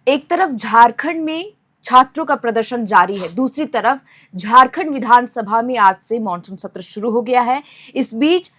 एक तरफ झारखंड में छात्रों का प्रदर्शन जारी है, दूसरी तरफ झारखंड विधानसभा में आज से मॉनसून सत्र शुरू हो गया है। इस बीच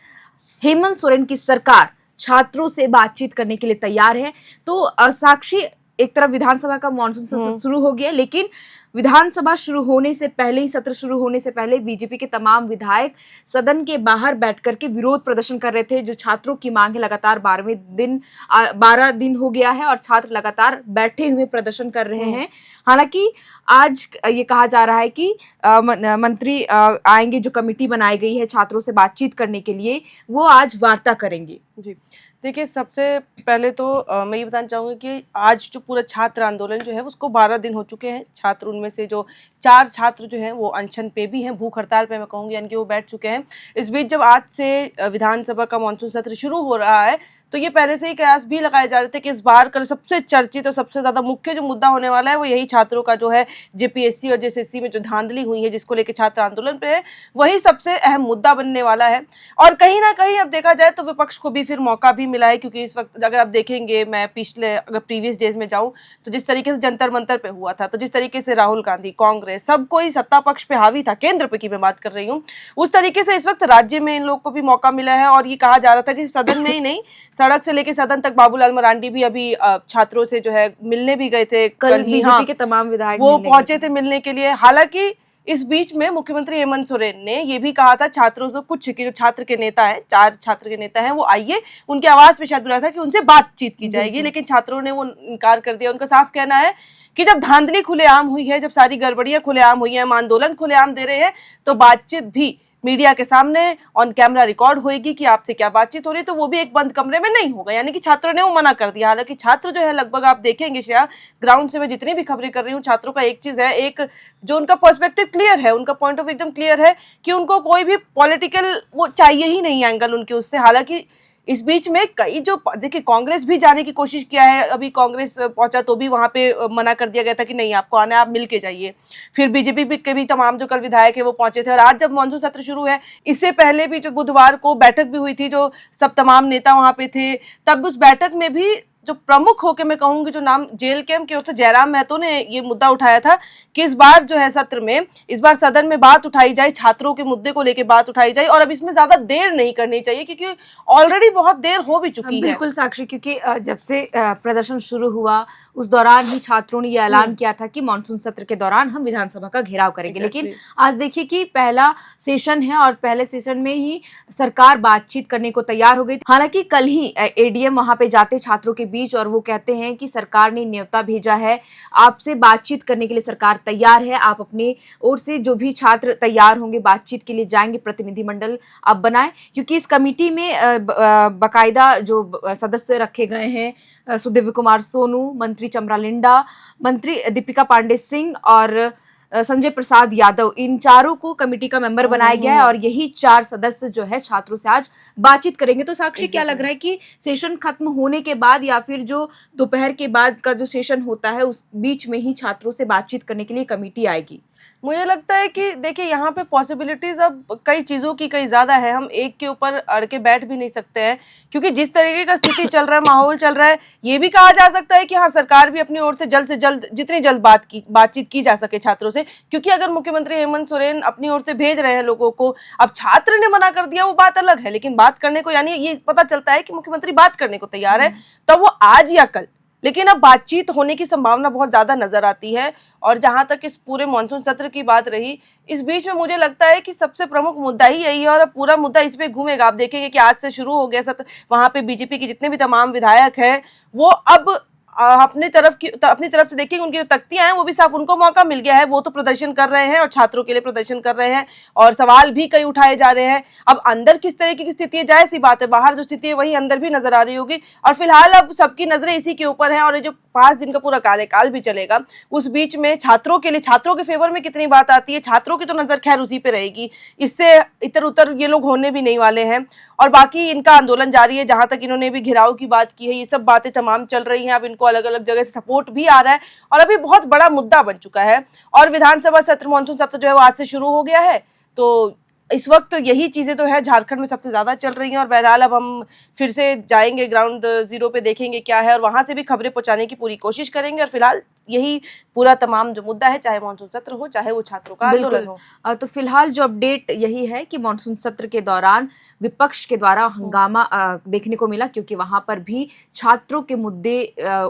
हेमंत सोरेन की सरकार छात्रों से बातचीत करने के लिए तैयार है। तो साक्षी, एक तरफ विधानसभा का मॉनसून सत्र शुरू हो गया, लेकिन विधानसभा शुरू होने से पहले ही, सत्र शुरू होने से पहले बीजेपी के तमाम विधायक सदन के बाहर बैठ करके विरोध प्रदर्शन कर रहे थे। जो छात्रों की मांग है, लगातार 12 दिन हो गया है और छात्र लगातार बैठे हुए प्रदर्शन कर रहे हैं। हालांकि आज ये कहा जा रहा है कि मंत्री आएंगे, जो कमेटी बनाई गई है छात्रों से बातचीत करने के लिए, वो आज वार्ता करेंगे। जी, देखिए, सबसे पहले तो मैं ये बताना चाहूँगी कि आज जो पूरा छात्र आंदोलन जो है उसको 12 दिन हो चुके हैं। छात्र, उनमें से जो 4 छात्र जो हैं वो अनशन पे भी हैं, भूख हड़ताल पे मैं कहूँगी, यानी कि वो बैठ चुके हैं। इस बीच जब आज से विधानसभा का मॉनसून सत्र शुरू हो रहा है, तो ये पहले से ही कयास भी लगाए जा रहे थे कि इस बार का सबसे चर्चित और सबसे ज़्यादा मुख्य जो मुद्दा होने वाला है वो यही छात्रों का जो है जेपीएससी और जेएसएससी में जो धांधली हुई है, जिसको लेकर छात्र आंदोलन पे है, वही सबसे अहम मुद्दा बनने वाला है। और कहीं ना कहीं अब देखा जाए तो विपक्ष को भी फिर मौका भी मिला है, क्योंकि इस वक्त अगर आप देखेंगे, मैं अगर प्रीवियस डेज में जाऊँ तो जिस तरीके से जंतर मंतर पे हुआ था, तो जिस तरीके से राहुल गांधी, कांग्रेस, सब कोई सत्ता पक्ष पे हावी था, केंद्र पे की मैं बात कर रही हूँ, उस तरीके से इस वक्त राज्य में इन लोग को भी मौका मिला है। और ये कहा जा रहा था कि सदन में ही नहीं, सड़क से लेकर सदन तक बाबूलाल मरांडी भी अभी छात्रों से जो है मिलने भी गए थे। कल बीजेपी के तमाम विधायक वो पहुंचे थे मिलने के लिए। हालांकि इस बीच में मुख्यमंत्री हेमंत सोरेन ने ये भी कहा था छात्रों से, कुछ के जो छात्र के नेता हैं, 4 छात्र के नेता हैं, वो आइए, उनकी आवाज पे शायद बुलाया था कि उनसे बातचीत की जाएगी, लेकिन छात्रों ने वो इनकार कर दिया। उनका साफ कहना है कि जब धांधली खुलेआम हुई है, जब सारी गड़बड़ियां खुलेआम हुई हैं, हम आंदोलन खुलेआम दे रहे हैं, तो बातचीत भी मीडिया के सामने ऑन कैमरा रिकॉर्ड होएगी कि आपसे क्या बातचीत हो रही है, तो वो भी एक बंद कमरे में नहीं होगा। यानी कि छात्रों ने वो मना कर दिया। हालांकि छात्र जो है, लगभग आप देखेंगे श्रेया, ग्राउंड से मैं जितनी भी खबरें कर रही हूँ, छात्रों का एक चीज है, एक जो उनका पर्सपेक्टिव क्लियर है, उनका पॉइंट ऑफ एकदम क्लियर है कि उनको कोई भी पॉलिटिकल वो चाहिए ही नहीं एंगल उनके उससे। हालांकि इस बीच में कई जो, देखिए, कांग्रेस भी जाने की कोशिश किया है, अभी कांग्रेस पहुंचा तो भी वहां पे मना कर दिया गया था कि नहीं, आपको आना है, आप मिल के जाइए। फिर बीजेपी के भी तमाम जो कल विधायक है वो पहुंचे थे। और आज जब मॉनसून सत्र शुरू है, इससे पहले भी जो बुधवार को बैठक भी हुई थी, जो सब तमाम नेता वहां पे थे, तब उस बैठक में भी जो प्रमुख होकर मैं कहूंगी, जो नाम जेल कैम के ओर से जयराम महतो ने ये मुद्दा उठाया था कि इस बार जो है सत्र में, इस बार सदन में बात उठाई जाए, छात्रों के मुद्दे को लेकर बात उठाई जाए, और अब इसमें ज्यादा देर नहीं करनी चाहिए, क्योंकि ऑलरेडी बहुत देर हो भी चुकी है। बिल्कुल साक्षी, क्योंकि जब से प्रदर्शन शुरू हुआ उस दौरान ही छात्रों ने यह ऐलान किया था कि मॉनसून सत्र के दौरान हम विधानसभा का घेराव करेंगे। लेकिन आज देखिए कि पहला सेशन है और पहले सेशन में ही सरकार बातचीत करने को तैयार हो गई। हालांकि कल ही एडीएम वहां पे जाते छात्रों के बीच, और वो कहते हैं कि सरकार ने न्योता भेजा है, आपसे बातचीत करने के लिए सरकार तैयार है, आप अपने ओर से जो भी छात्र तैयार होंगे बातचीत के लिए जाएंगे, प्रतिनिधिमंडल आप बनाएं। क्योंकि इस कमेटी में बाकायदा जो सदस्य रखे गए हैं, सुदेव कुमार सोनू, मंत्री चमरा लिंडा, मंत्री दीपिका पांडे सिंह और संजय प्रसाद यादव, इन चारों को कमेटी का मेंबर बनाया गया है। और यही 4 सदस्य जो है छात्रों से आज बातचीत करेंगे। तो साक्षी, क्या लग रहा है कि सेशन खत्म होने के बाद या फिर जो दोपहर के बाद का जो सेशन होता है उस बीच में ही छात्रों से बातचीत करने के लिए कमेटी आएगी? मुझे लगता है कि देखिए, यहाँ पे पॉसिबिलिटीज अब कई चीज़ों की कई ज़्यादा है। हम एक के ऊपर अड़ के बैठ भी नहीं सकते हैं, क्योंकि जिस तरीके का स्थिति चल रहा है, माहौल चल रहा है, ये भी कहा जा सकता है कि हाँ, सरकार भी अपनी ओर से जल्द जितनी जल्द बातचीत की जा सके छात्रों से। क्योंकि अगर मुख्यमंत्री हेमंत सोरेन अपनी ओर से भेज रहे हैं लोगों को, अब छात्र ने मना कर दिया, वो बात अलग है, लेकिन बात करने को, यानी ये पता चलता है कि मुख्यमंत्री बात करने को तैयार है, तब वो आज या कल, लेकिन अब बातचीत होने की संभावना बहुत ज्यादा नजर आती है। और जहां तक इस पूरे मॉनसून सत्र की बात रही, इस बीच में मुझे लगता है कि सबसे प्रमुख मुद्दा ही यही है, और अब पूरा मुद्दा इस पे घूमेगा। आप देखेंगे कि आज से शुरू हो गया सत्र, वहां पे बीजेपी के जितने भी तमाम विधायक हैं, वो अब अपनी तरफ से देखिए, उनकी जो तख्तियां हैं वो भी साफ, उनको मौका मिल गया है, वो तो प्रदर्शन कर रहे हैं और छात्रों के लिए प्रदर्शन कर रहे हैं, और सवाल भी कई उठाए जा रहे हैं। अब अंदर किस तरीके की स्थिति है, जाहिर सी बात है, बाहर जो स्थिति है वही अंदर भी नजर आ रही होगी। और फिलहाल अब सबकी नजरें इसी के ऊपर है, और ये जो 5 दिन का पूरा कार्यकाल भी चलेगा, उस बीच में छात्रों के लिए, छात्रों के फेवर में कितनी बात आती है, छात्रों की तो नजर खैर उसी पे रहेगी, इससे इधर उधर ये लोग होने भी नहीं वाले हैं। और बाकी इनका आंदोलन जारी है, जहां तक इन्होंने भी घेराव की बात की है, ये सब बातें तमाम चल रही हैं। अब इनको अलग अलग जगह से सपोर्ट भी आ रहा है, और अभी बहुत बड़ा मुद्दा बन चुका है। और विधानसभा सत्र, मॉनसून सत्र जो है वो आज से शुरू हो गया है, तो इस वक्त यही चीजें तो है झारखंड में सबसे ज्यादा चल रही हैं। और बहरहाल अब हम फिर से जाएंगे ग्राउंड जीरो पे, देखेंगे क्या है और वहां से भी खबरें पहुंचाने की पूरी कोशिश करेंगे। और फिलहाल यही पूरा तमाम जो मुद्दा है, चाहे मानसून सत्र हो चाहे वो छात्रों का आंदोलन हो। तो फिलहाल जो अपडेट यही है कि मानसून सत्र के दौरान विपक्ष के द्वारा हंगामा देखने को मिला, क्योंकि वहां पर भी छात्रों के मुद्दे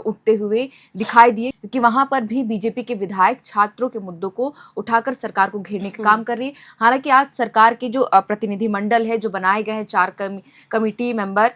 उठते हुए दिखाई दिए, क्योंकि वहां पर भी बीजेपी के विधायक छात्रों के मुद्दों को उठाकर सरकार को घेरने का काम कर रही है। हालांकि आज सरकार के जो प्रतिनिधि मंडल है जो बनाए गए हैं, 4 कमिटी मेंबर,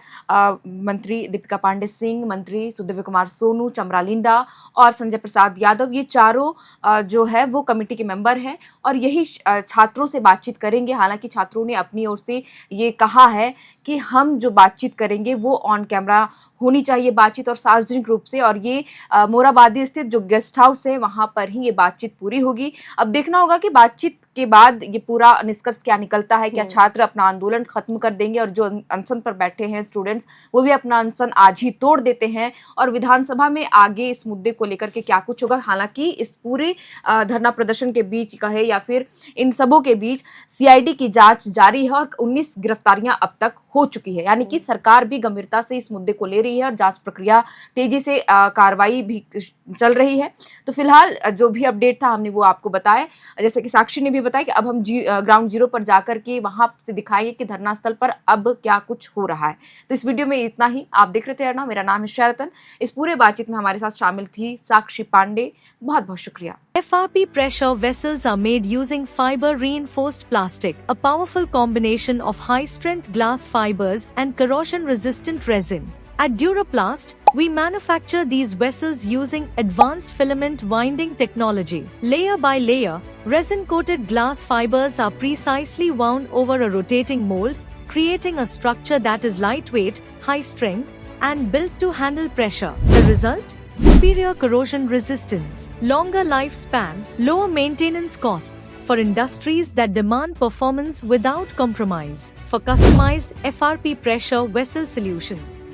मंत्री दीपिका पांडे सिंह, मंत्री सुदेव कुमार सोनू, चमरा लिंडा और संजय प्रसाद यादव, ये चारों जो है वो कमेटी के मेंबर हैं और यही छात्रों से बातचीत करेंगे। हालांकि छात्रों ने अपनी ओर से ये कहा है कि हम जो बातचीत करेंगे वो ऑन कैमरा होनी चाहिए बातचीत और सार्वजनिक रूप से, और ये मोराबादी स्थित जो गेस्ट हाउस है वहां पर ही ये बातचीत पूरी होगी। अब देखना होगा कि बातचीत के बाद ये पूरा निष्कर्ष क्या निकलता है। क्या छात्र अपना आंदोलन खत्म कर देंगे और जो अनशन पर बैठे हैं स्टूडेंट्स वो भी अपना अनशन आज ही तोड़ देते हैं, और विधानसभा में आगे इस मुद्दे को लेकर के क्या कुछ होगा। हालांकि इस पूरे धरना प्रदर्शन के बीच कहे या फिर इन सबों के बीच सीआईडी की जांच जारी है और 19 गिरफ्तारियां अब तक हो चुकी है, यानी कि सरकार भी गंभीरता से इस मुद्दे को ले रही है और जांच प्रक्रिया तेजी से कार्रवाई भी चल रही है। तो फिलहाल जो भी अपडेट था हमने वो आपको बताया, जैसे कि साक्षी ने भी बताया कि अब हम ग्राउंड जीरो पर जाकर के वहां से दिखाएंगे कि धरना स्थल पर अब क्या कुछ हो रहा है। तो इस वीडियो में इतना ही। आप देख रहे थे अर्णा, मेरा नाम है शरतन। इस पूरे बातचीत में हमारे साथ शामिल थी साक्षी पांडे। बहुत बहुत शुक्रिया। FRP pressure vessels are made using fiber reinforced plastic, a powerful combination of high strength glass fibers and corrosion resistant resin. At Duraplast, we manufacture these vessels using advanced filament winding technology. Layer by layer, resin coated glass fibers are precisely wound over a rotating mold, creating a structure that is lightweight, high strength, and built to handle pressure. The result? Superior corrosion resistance, longer lifespan, lower maintenance costs for industries that demand performance without compromise. For customized FRP pressure vessel solutions,